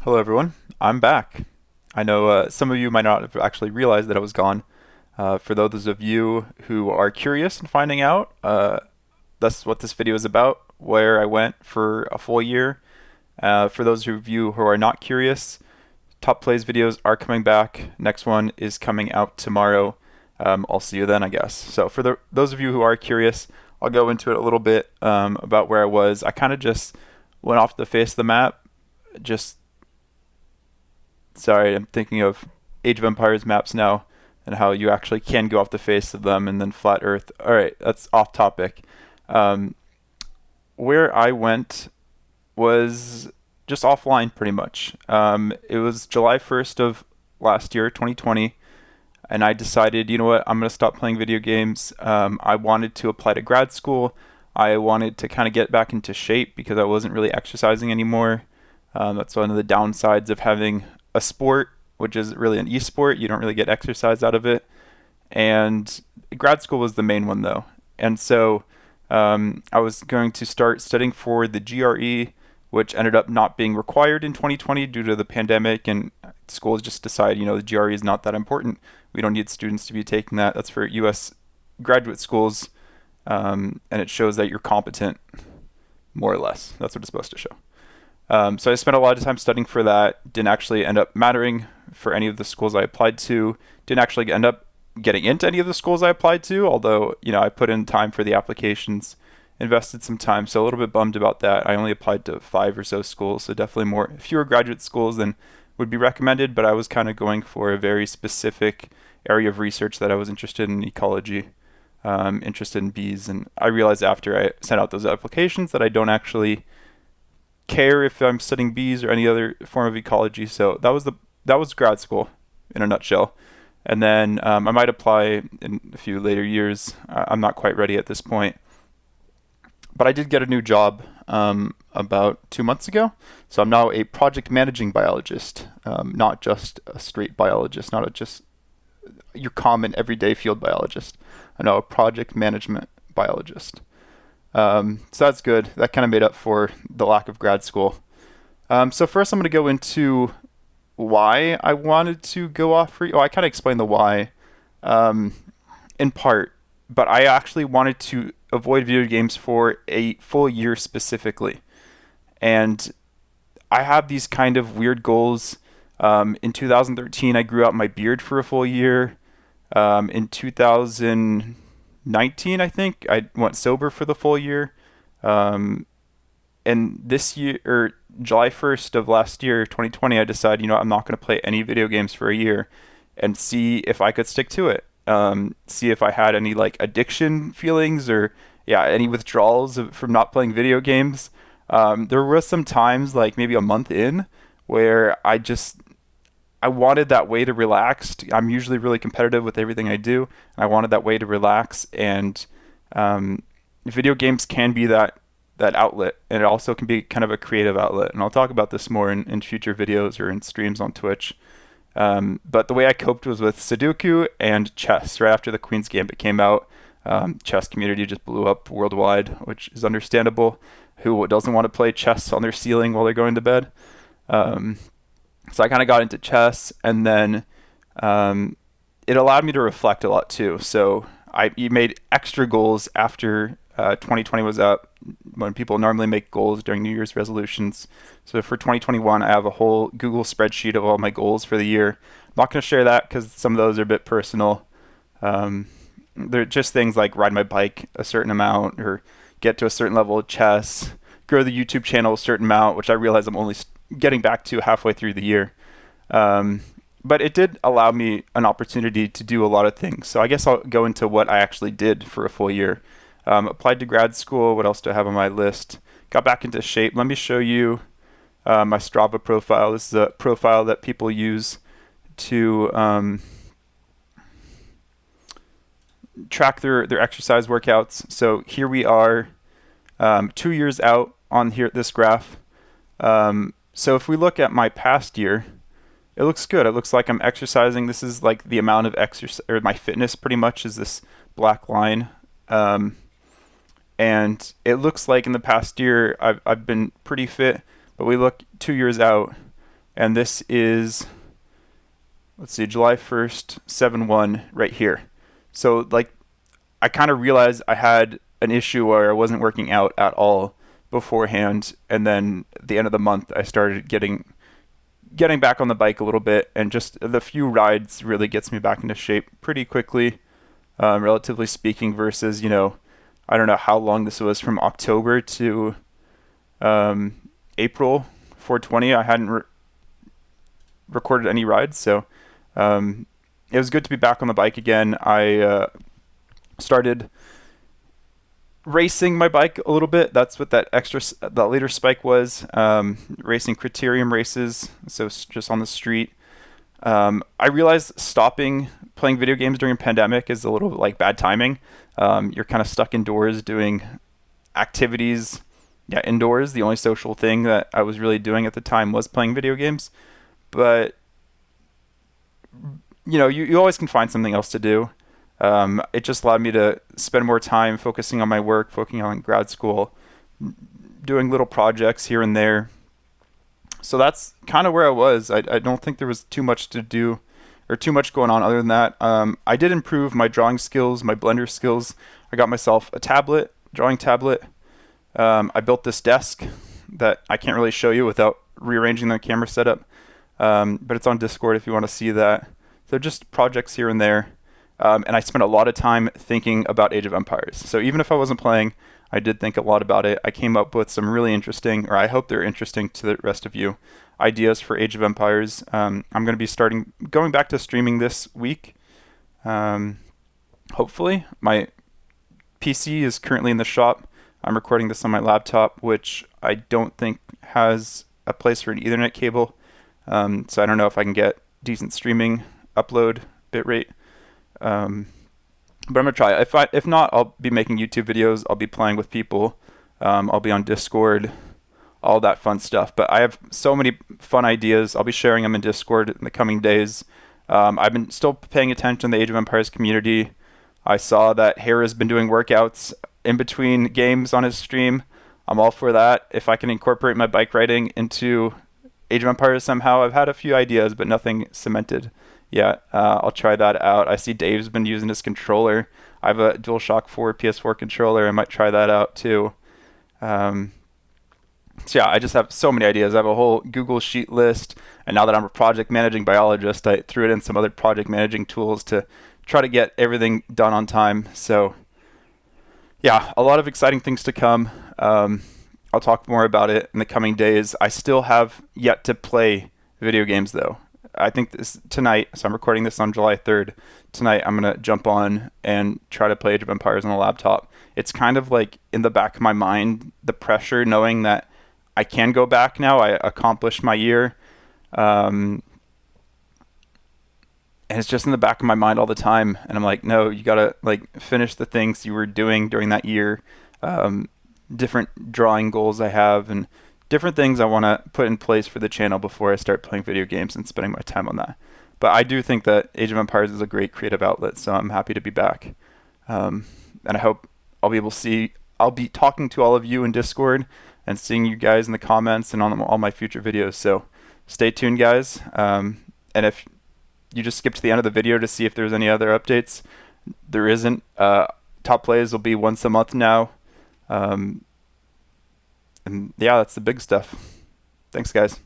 Hello, everyone. I'm back. I know some of you might not have actually realized that I was gone. For those of you who are curious and finding out, that's what this video is about, where I went for a full year. For those of you who are not curious, Top Plays videos are coming back. Next one is coming out tomorrow. I'll see you then, I guess. So for those of you who are curious, I'll go into it a little bit about where I was. I kind of just went off the face of the map, just sorry, I'm thinking of Age of Empires maps now and how you actually can go off the face of them and then flat Earth. All right, that's off topic. Um, where I went was just offline pretty much. It was July 1st of last year, 2020, and I decided, you know what, I'm going to stop playing video games. I wanted to apply to grad school. I wanted to kind of get back into shape because I wasn't really exercising anymore. That's one of the downsides of having a sport, which is really an esport. You don't really get exercise out of it. And grad school was the main one, though. And so I was going to start studying for the GRE, which ended up not being required in 2020 due to the pandemic. And schools just decided, the GRE is not that important. We don't need students to be taking that. That's for U.S. graduate schools. And it shows that you're competent, more or less. That's what it's supposed to show. So I spent a lot of time studying for that. Didn't actually end up mattering for any of the schools I applied to. Didn't actually end up getting into any of the schools I applied to, although, I put in time for the applications, invested some time. So a little bit bummed about that. I only applied to 5 or so schools, so definitely fewer graduate schools than would be recommended, but I was kind of going for a very specific area of research that I was interested in ecology, interested in bees. And I realized after I sent out those applications that I don't actually care if I'm studying bees or any other form of ecology. So that was grad school in a nutshell. And then I might apply in a few later years. I'm not quite ready at this point. But I did get a new job about 2 months ago. So I'm now a project managing biologist, not just a straight biologist, not just your common everyday field biologist. I'm now a project management biologist. So that's good. That kind of made up for the lack of grad school. So first I'm going to go into why I wanted to go off for. I kind of explained the why in part, but I actually wanted to avoid video games for a full year specifically. And I have these kind of weird goals. In 2013, I grew out my beard for a full year. In 2019, I think I went sober for the full year. And this year, or July 1st of last year, 2020, I decided, I'm not going to play any video games for a year and see if I could stick to it. See if I had any addiction feelings or any withdrawals from not playing video games. There were some times, maybe a month in, where I wanted that way to relax. I'm usually really competitive with everything I do, and I wanted that way to relax. And video games can be that outlet, and it also can be kind of a creative outlet. And I'll talk about this more in future videos or in streams on Twitch. But the way I coped was with Sudoku and chess. Right after the Queen's Gambit came out, chess community just blew up worldwide, which is understandable. Who doesn't want to play chess on their ceiling while they're going to bed? So I kind of got into chess, and then it allowed me to reflect a lot too. So I made extra goals after 2020 was up, when people normally make goals during New Year's resolutions. So for 2021, I have a whole Google spreadsheet of all my goals for the year. I'm not going to share that because some of those are a bit personal. They're just things like ride my bike a certain amount or get to a certain level of chess, grow the YouTube channel a certain amount, which I realize I'm only getting back to halfway through the year. But it did allow me an opportunity to do a lot of things. So I guess I'll go into what I actually did for a full year. Applied to grad school. What else do I have on my list? Got back into shape. Let me show you my Strava profile. This is a profile that people use to track their exercise workouts. So here we are 2 years out on this graph. So if we look at my past year, it looks good. It looks like I'm exercising. This is the amount of exercise, or my fitness pretty much is this black line. And it looks like in the past year I've been pretty fit, but we look 2 years out and this is, let's see, July 1st, 7-1 right here. So like I kind of realized I had an issue where I wasn't working out at all beforehand, and then at the end of the month I started getting back on the bike a little bit, and just the few rides really gets me back into shape pretty quickly, relatively speaking, versus, I don't know how long this was, from October to April 420. I hadn't recorded any rides, so it was good to be back on the bike again. I started racing my bike a little bit. That's what that later spike was. Racing criterium races, so just on the street. I realized stopping playing video games during a pandemic is a little like bad timing. You're kind of stuck indoors doing activities. Yeah, indoors. The only social thing that I was really doing at the time was playing video games. But you always can find something else to do. It just allowed me to spend more time focusing on my work, focusing on grad school, doing little projects here and there. So that's kind of where I was. I don't think there was too much to do or too much going on other than that. I did improve my drawing skills, my Blender skills. I got myself a drawing tablet. I built this desk that I can't really show you without rearranging the camera setup, but it's on Discord if you want to see that. So just projects here and there. And I spent a lot of time thinking about Age of Empires. So even if I wasn't playing, I did think a lot about it. I came up with some really interesting, or I hope they're interesting to the rest of you, ideas for Age of Empires. I'm going to be going back to streaming this week. Hopefully. My PC is currently in the shop. I'm recording this on my laptop, which I don't think has a place for an Ethernet cable. So I don't know if I can get decent streaming upload bitrate. But I'm gonna try. If not, I'll be making YouTube videos. I'll be playing with people. I'll be on Discord, all that fun stuff. But I have so many fun ideas. I'll be sharing them in Discord in the coming days. I've been still paying attention to the Age of Empires community. I saw that Hera's been doing workouts in between games on his stream. I'm all for that. If I can incorporate my bike riding into Age of Empires somehow, I've had a few ideas, but nothing cemented. Yeah, I'll try that out. I see Dave's been using his controller. I have a DualShock 4 PS4 controller. I might try that out too. So yeah, I just have so many ideas. I have a whole Google Sheet list, and now that I'm a project managing biologist, I threw it in some other project managing tools to try to get everything done on time. So yeah, a lot of exciting things to come. I'll talk more about it in the coming days. I still have yet to play video games though. I think tonight, so I'm recording this on July 3rd. Tonight, I'm going to jump on and try to play Age of Empires on a laptop. It's kind of like in the back of my mind, the pressure knowing that I can go back now. I accomplished my year. And it's just in the back of my mind all the time. And I'm like, no, you got to finish the things you were doing during that year. Different drawing goals I have, and different things I want to put in place for the channel before I start playing video games and spending my time on that. But I do think that Age of Empires is a great creative outlet, so I'm happy to be back. And I hope I'll be able to see, I'll be talking to all of you in Discord and seeing you guys in the comments and on all my future videos. So stay tuned, guys. And if you just skip to the end of the video to see if there's any other updates, there isn't. Top plays will be once a month now. And yeah, that's the big stuff. Thanks, guys.